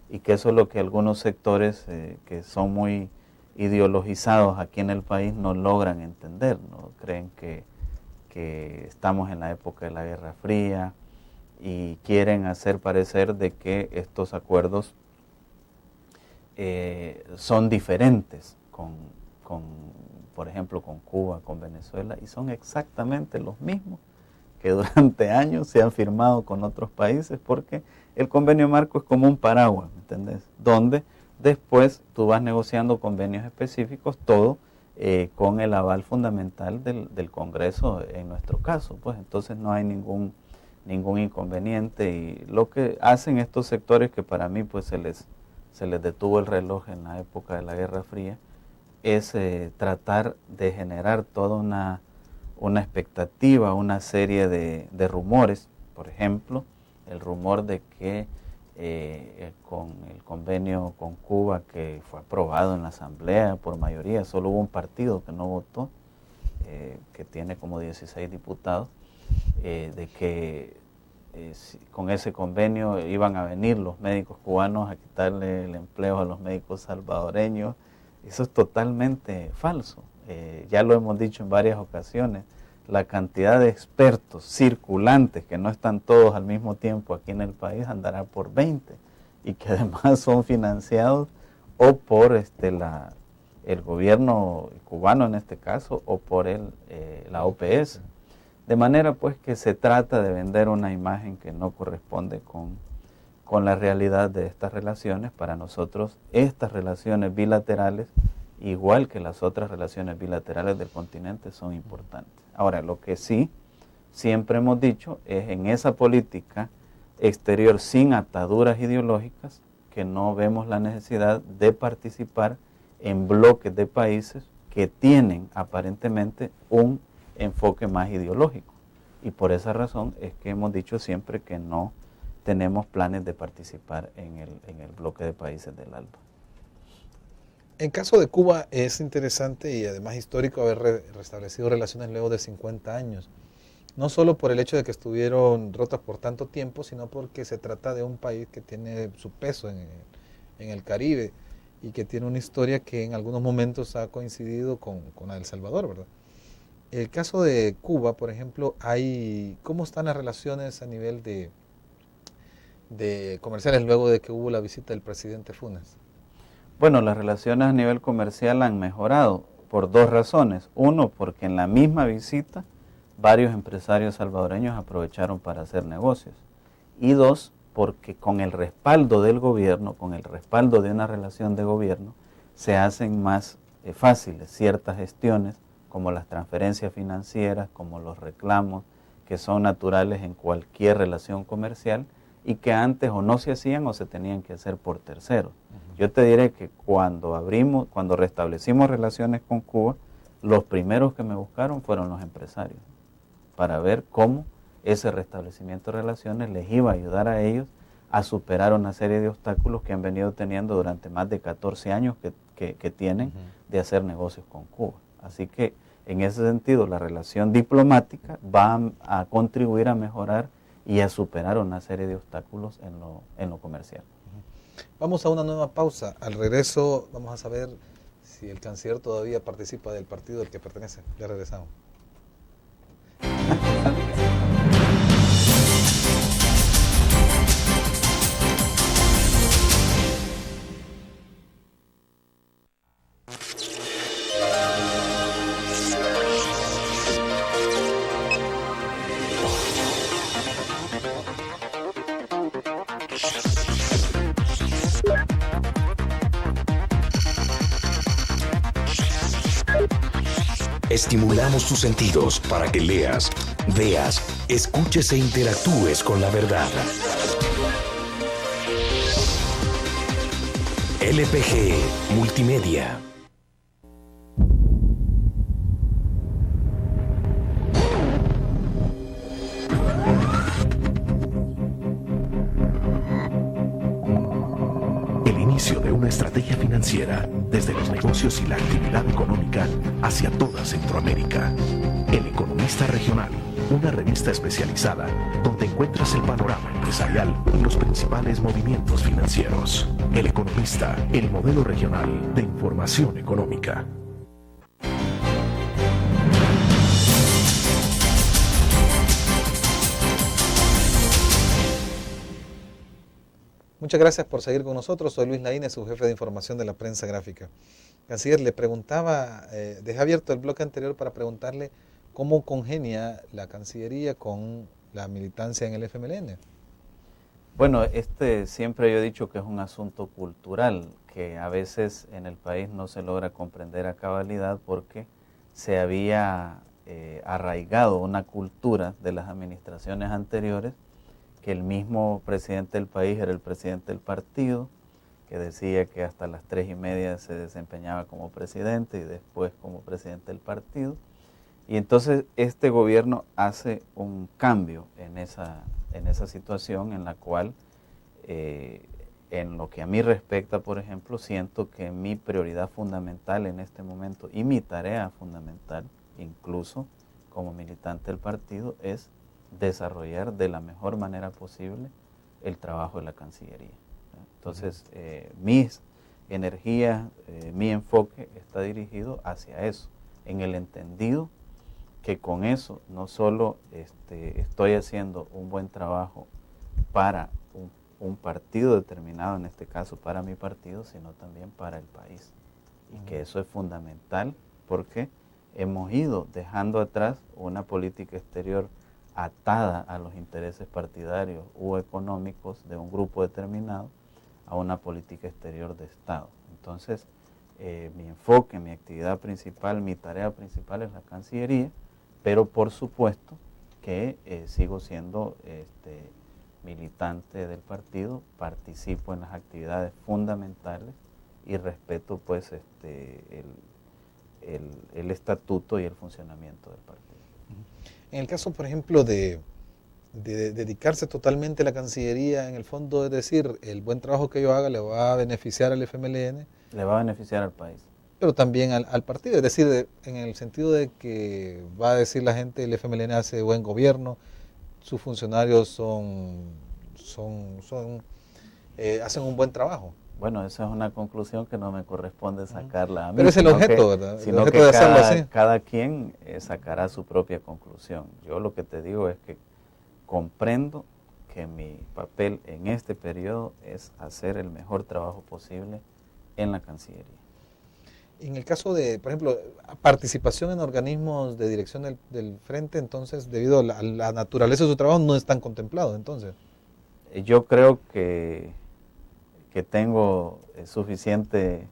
y que eso es lo que algunos sectores que son muy ideologizados aquí en el país no logran entender, ¿no? Creen que estamos en la época de la Guerra Fría y quieren hacer parecer de que estos acuerdos son diferentes por ejemplo, con Cuba, con Venezuela, y son exactamente los mismos que durante años se han firmado con otros países, porque el convenio marco es como un paraguas, ¿me entendés? Donde después tú vas negociando convenios específicos, todo con el aval fundamental del Congreso en nuestro caso, pues entonces no hay ningún inconveniente, y lo que hacen estos sectores que para mí pues se les detuvo el reloj en la época de la Guerra Fría, es tratar de generar toda una expectativa, una serie de rumores. Por ejemplo, el rumor de que con el convenio con Cuba, que fue aprobado en la Asamblea por mayoría, solo hubo un partido que no votó, que tiene como 16 diputados, de que con ese convenio iban a venir los médicos cubanos a quitarle el empleo a los médicos salvadoreños. Eso es totalmente falso. Ya lo hemos dicho en varias ocasiones, la cantidad de expertos circulantes, que no están todos al mismo tiempo aquí en el país, andará por 20, y que además son financiados o por el gobierno cubano en este caso, o por la OPS. De manera pues que se trata de vender una imagen que no corresponde con la realidad de estas relaciones. Para nosotros estas relaciones bilaterales, igual que las otras relaciones bilaterales del continente, son importantes. Ahora, lo que sí siempre hemos dicho es en esa política exterior sin ataduras ideológicas, que no vemos la necesidad de participar en bloques de países que tienen aparentemente un enfoque más ideológico. Y por esa razón es que hemos dicho siempre que no tenemos planes de participar en el bloque de países del ALBA. En caso de Cuba es interesante y además histórico haber restablecido relaciones luego de 50 años. No solo por el hecho de que estuvieron rotas por tanto tiempo, sino porque se trata de un país que tiene su peso en el Caribe y que tiene una historia que en algunos momentos ha coincidido con la de El Salvador, ¿verdad? El caso de Cuba, por ejemplo, ¿cómo están las relaciones a nivel de comerciales luego de que hubo la visita del presidente Funes? Bueno, las relaciones a nivel comercial han mejorado por dos razones. Uno, porque en la misma visita varios empresarios salvadoreños aprovecharon para hacer negocios. Y dos, porque con el respaldo del gobierno, con el respaldo de una relación de gobierno, se hacen más fáciles ciertas gestiones, como las transferencias financieras, como los reclamos, que son naturales en cualquier relación comercial y que antes o no se hacían o se tenían que hacer por terceros. Yo te diré que cuando restablecimos relaciones con Cuba, los primeros que me buscaron fueron los empresarios, para ver cómo ese restablecimiento de relaciones les iba a ayudar a ellos a superar una serie de obstáculos que han venido teniendo durante más de 14 años que tienen de hacer negocios con Cuba. Así que en ese sentido la relación diplomática va a contribuir a mejorar y a superar una serie de obstáculos en lo comercial. Vamos a una nueva pausa. Al regreso vamos a saber si el canciller todavía participa del partido al que pertenece. Ya regresamos. Estimulamos tus sentidos para que leas, veas, escuches e interactúes con la verdad. LPG Multimedia. El inicio de una estrategia financiera desde los negocios y la actividad económica hacia toda Centroamérica. El Economista Regional, una revista especializada donde encuentras el panorama empresarial y los principales movimientos financieros. El Economista, el modelo regional de información económica. Muchas gracias por seguir con nosotros. Soy Luis Laínez, su jefe de información de la prensa gráfica. Canciller, le preguntaba, dejé abierto el bloque anterior para preguntarle cómo congenia la Cancillería con la militancia en el FMLN. Bueno, siempre yo he dicho que es un asunto cultural, que a veces en el país no se logra comprender a cabalidad porque se había arraigado una cultura de las administraciones anteriores, que el mismo presidente del país era el presidente del partido, que decía que hasta las 3:30 se desempeñaba como presidente y después como presidente del partido. Y entonces este gobierno hace un cambio en esa situación en la cual, en lo que a mí respecta, por ejemplo, siento que mi prioridad fundamental en este momento y mi tarea fundamental, incluso como militante del partido, es desarrollar de la mejor manera posible el trabajo de la Cancillería. Entonces, mis energías, mi enfoque está dirigido hacia eso, en el entendido que con eso no solo estoy haciendo un buen trabajo para un partido determinado, en este caso para mi partido, sino también para el país. Y que eso es fundamental porque hemos ido dejando atrás una política exterior atada a los intereses partidarios u económicos de un grupo determinado a una política exterior de Estado. Entonces, mi enfoque, mi actividad principal, mi tarea principal es la Cancillería, pero por supuesto que sigo siendo militante del partido, participo en las actividades fundamentales y respeto pues el estatuto y el funcionamiento del partido. En el caso, por ejemplo, de dedicarse totalmente a la Cancillería, en el fondo, es decir, el buen trabajo que yo haga le va a beneficiar al FMLN. Le va a beneficiar al país. Pero también al partido, es decir, en el sentido de que va a decir la gente, el FMLN hace buen gobierno, sus funcionarios hacen un buen trabajo. Bueno, esa es una conclusión que no me corresponde sacarla a mí. Pero es el objeto, ¿verdad? El Sino objeto que de hacerlo así. cada quien sacará su propia conclusión. Yo lo que te digo es que comprendo que mi papel en este periodo es hacer el mejor trabajo posible en la Cancillería. En el caso de, por ejemplo, participación en organismos de dirección del frente, entonces, debido a la naturaleza de su trabajo, no están contemplados, entonces. Yo creo que tengo suficiente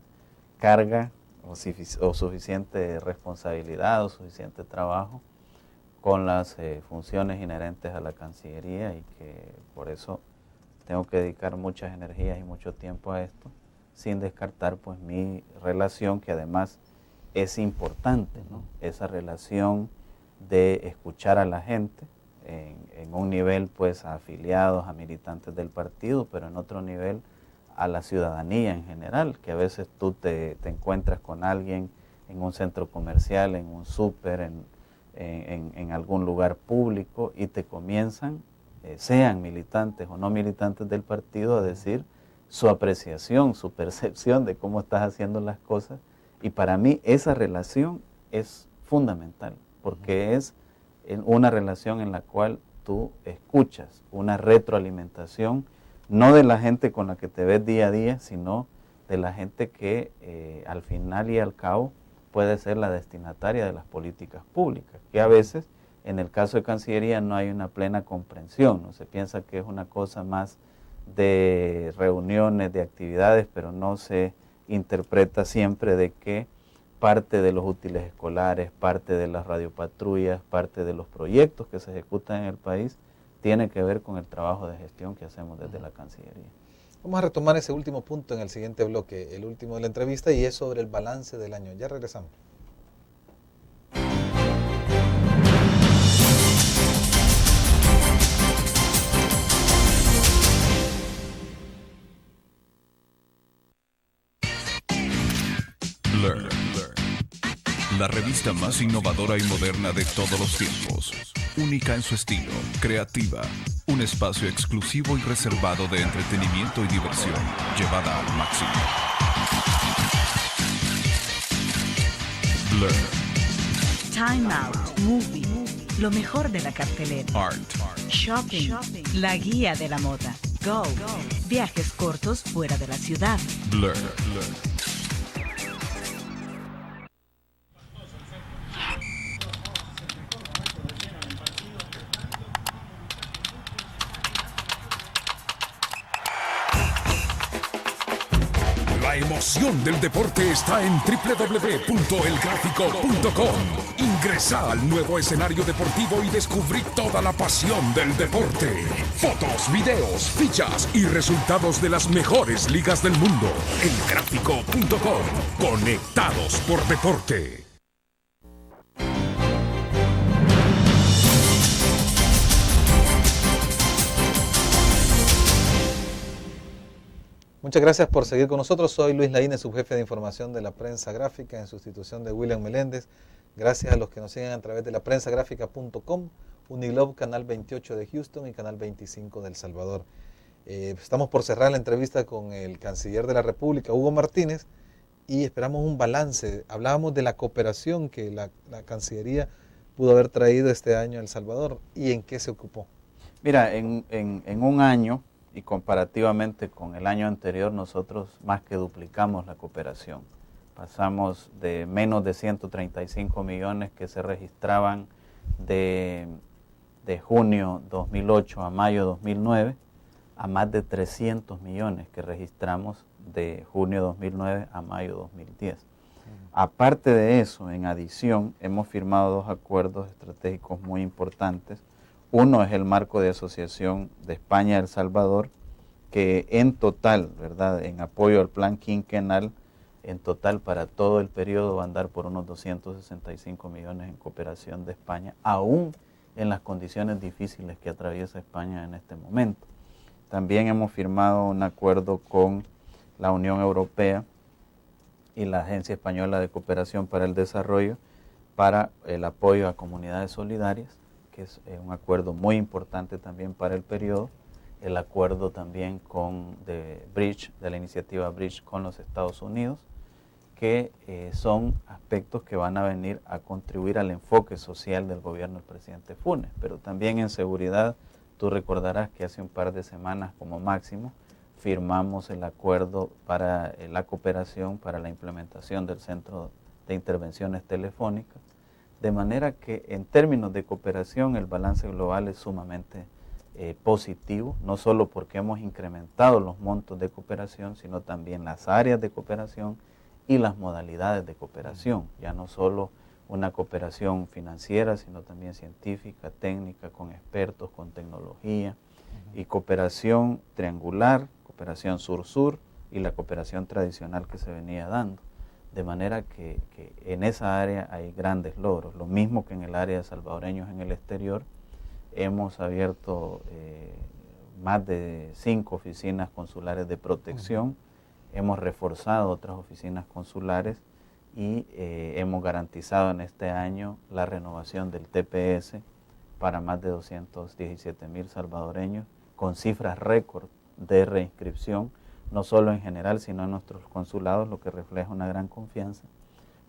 carga o suficiente responsabilidad o suficiente trabajo con las funciones inherentes a la Cancillería y que por eso tengo que dedicar muchas energías y mucho tiempo a esto, sin descartar pues mi relación, que además es importante, ¿no? Esa relación de escuchar a la gente en un nivel pues a afiliados, a militantes del partido, pero en otro nivel a la ciudadanía en general, que a veces tú te encuentras con alguien en un centro comercial, en un súper, en algún lugar público y te comienzan, sean militantes o no militantes del partido, a decir su apreciación, su percepción de cómo estás haciendo las cosas. Y para mí esa relación es fundamental, porque es una relación en la cual tú escuchas una retroalimentación, no de la gente con la que te ves día a día, sino de la gente que al final y al cabo puede ser la destinataria de las políticas públicas, que a veces en el caso de Cancillería no hay una plena comprensión, no se piensa que es una cosa más de reuniones, de actividades, pero no se interpreta siempre de que parte de los útiles escolares, parte de las radiopatrullas, parte de los proyectos que se ejecutan en el país, tiene que ver con el trabajo de gestión que hacemos desde la Cancillería. Vamos a retomar ese último punto en el siguiente bloque, el último de la entrevista, y es sobre el balance del año. Ya regresamos. Blur, la revista más innovadora y moderna de todos los tiempos. Única en su estilo, creativa, un espacio exclusivo y reservado de entretenimiento y diversión, llevada al máximo. Blur. Time Out Movie, lo mejor de la cartelera. Art. Shopping, la guía de la moda. Go, viajes cortos fuera de la ciudad. Blur. La emoción del deporte está en www.elgráfico.com. Ingresa al nuevo escenario deportivo y descubrí toda la pasión del deporte. Fotos, videos, fichas y resultados de las mejores ligas del mundo. Elgráfico.com. Conectados por deporte. Muchas gracias por seguir con nosotros. Soy Luis Laínez, subjefe de información de la prensa gráfica en sustitución de William Meléndez. Gracias a los que nos siguen a través de la prensagráfica.com, Uniglobe, canal 28 de Houston y canal 25 de El Salvador. Estamos por cerrar la entrevista con el canciller de la República, Hugo Martínez, y esperamos un balance. Hablábamos de la cooperación que la Cancillería pudo haber traído este año a El Salvador y en qué se ocupó. Mira, en un año, y comparativamente con el año anterior, nosotros más que duplicamos la cooperación. Pasamos de menos de 135 millones que se registraban de junio 2008 a mayo 2009, a más de 300 millones que registramos de junio 2009 a mayo 2010. Aparte de eso, en adición, hemos firmado dos acuerdos estratégicos muy importantes. Uno es el marco de asociación de España y El Salvador, que en total, ¿verdad?, en apoyo al plan quinquenal, en total para todo el periodo va a andar por unos 265 millones en cooperación de España, aún en las condiciones difíciles que atraviesa España en este momento. También hemos firmado un acuerdo con la Unión Europea y la Agencia Española de Cooperación para el Desarrollo para el apoyo a comunidades solidarias, que es un acuerdo muy importante también para el periodo. el acuerdo también de la iniciativa Bridge con los Estados Unidos, que son aspectos que van a venir a contribuir al enfoque social del gobierno del presidente Funes. Pero también en seguridad, tú recordarás que hace un par de semanas como máximo firmamos el acuerdo para la cooperación para la implementación del Centro de Intervenciones Telefónicas, de manera que en términos de cooperación el balance global es sumamente positivo, no solo porque hemos incrementado los montos de cooperación, sino también las áreas de cooperación y las modalidades de cooperación, ya no solo una cooperación financiera, sino también científica, técnica, con expertos, con tecnología, y cooperación triangular, cooperación sur-sur y la cooperación tradicional que se venía dando. De manera que en esa área hay grandes logros, lo mismo que en el área de salvadoreños en el exterior. Hemos abierto más de 5 oficinas consulares de protección, hemos reforzado otras oficinas consulares y hemos garantizado en este año la renovación del TPS para más de 217,000 salvadoreños, con cifras récord de reinscripción, no solo en general, sino en nuestros consulados, lo que refleja una gran confianza.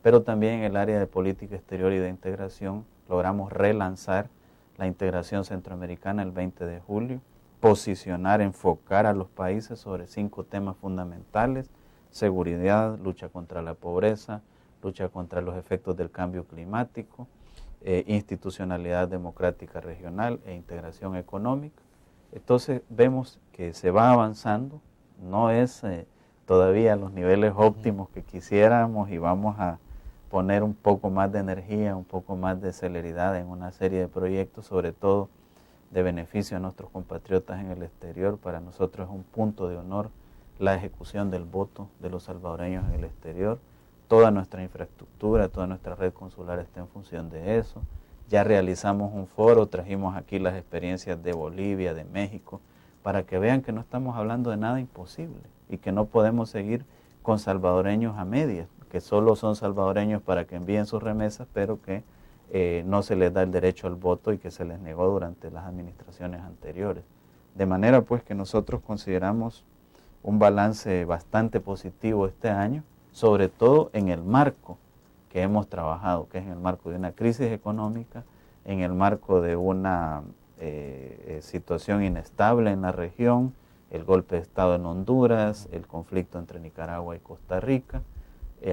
Pero también en el área de política exterior y de integración logramos relanzar la integración centroamericana el 20 de julio, posicionar, enfocar a los países sobre 5 temas fundamentales: seguridad, lucha contra la pobreza, lucha contra los efectos del cambio climático, institucionalidad democrática regional e integración económica. Entonces vemos que se va avanzando, no es todavía a los niveles óptimos que quisiéramos, y vamos a poner un poco más de energía, un poco más de celeridad en una serie de proyectos, sobre todo de beneficio a nuestros compatriotas en el exterior. Para nosotros es un punto de honor la ejecución del voto de los salvadoreños en el exterior. Toda nuestra infraestructura, toda nuestra red consular está en función de eso. Ya realizamos un foro, trajimos aquí las experiencias de Bolivia, de México, para que vean que no estamos hablando de nada imposible y que no podemos seguir con salvadoreños a medias, que solo son salvadoreños para que envíen sus remesas, pero que no se les da el derecho al voto y que se les negó durante las administraciones anteriores. De manera pues que nosotros consideramos un balance bastante positivo este año, sobre todo en el marco que hemos trabajado, que es en el marco de una crisis económica, en el marco de una situación inestable en la región, el golpe de Estado en Honduras, el conflicto entre Nicaragua y Costa Rica.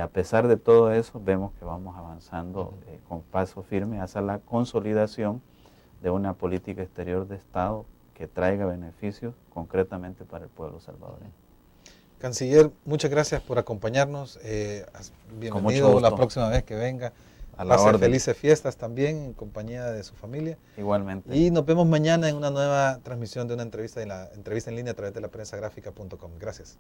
A pesar de todo eso, vemos que vamos avanzando con paso firme hacia la consolidación de una política exterior de Estado que traiga beneficios concretamente para el pueblo salvadoreño. Canciller, muchas gracias por acompañarnos. Bienvenido la próxima vez que venga. A la Pase orden. felices fiestas también en compañía de su familia. Igualmente. Y nos vemos mañana en una nueva transmisión de una entrevista en línea a través de la prensagráfica.com. Gracias.